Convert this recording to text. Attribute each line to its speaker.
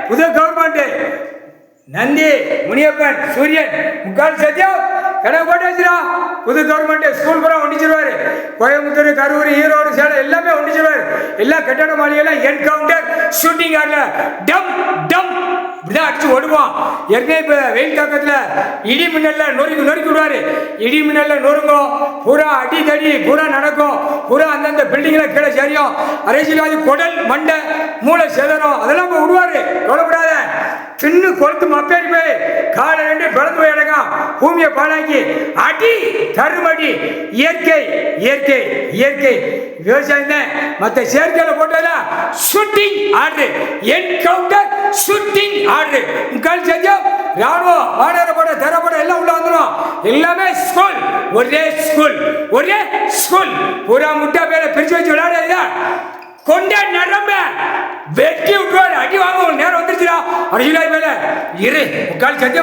Speaker 1: புது கவர்மெண்ட் நந்தி முனியப்பன் சூரியன் முக்கால் சத்தியம் கடை போட்டு வச்சுரா. புது கவர்மெண்ட் ஸ்கூல் பூரா ஒண்டிச்சிருவாரு. கோயம்புத்தூர், கரூர், ஈரோடு, சேலம் எல்லாமே ஒண்டிச்சிருவாரு. எல்லா கட்டட மாளிகையெல்லாம் என்கவுண்டர் ஷூட்டிங் ஆடல டம் டம் இப்படிதான் அடிச்சு ஓடுவோம். ஏற்கனவே இப்போ வெயில் தாக்கத்தில் இடி மின்னல்ல நொறுக்கி விடுவாரு. இடி மின்னல்ல நொறுங்கும், பூரா அடி தடி பூரா நடக்கும், பூரா அந்தந்த பில்டிங்கில் கீழே சரியும். அரசியல்வாதி குடல் மண்டை மூளை சேதனம் அதெல்லாம் இப்போ விடுவாரு. கவலைப்படாத. சின்ன கொளுத்து மப்பேறி போய் காலை ரெண்டு பிறந்து போய் இடக்கம் பூமியை பாழாக்கி அடி தருமடி. இயற்கை இயற்கை இயற்கை விவசாயம் தான். மற்ற செயற்கையில் போட்டதுல shooting order encounter shooting order முக்கால் சத்தியம். ராணுவம் வாடகை போட தரப்பட எல்லாம் உள்ள வந்துடும். எல்லாமே ஸ்கூல் ஒரே ஸ்கூல் ஒரே ஸ்கூல். பூரா முட்டா பேரை பிரிச்சு வச்சு விளையாட கொண்ட நரம்ப வெட்டி விட்டுவாரு. அடி வாங்க நேரம் வந்துருச்சுடா. அரசியலாய் மேல இரு முக்கால் சத்தியம்.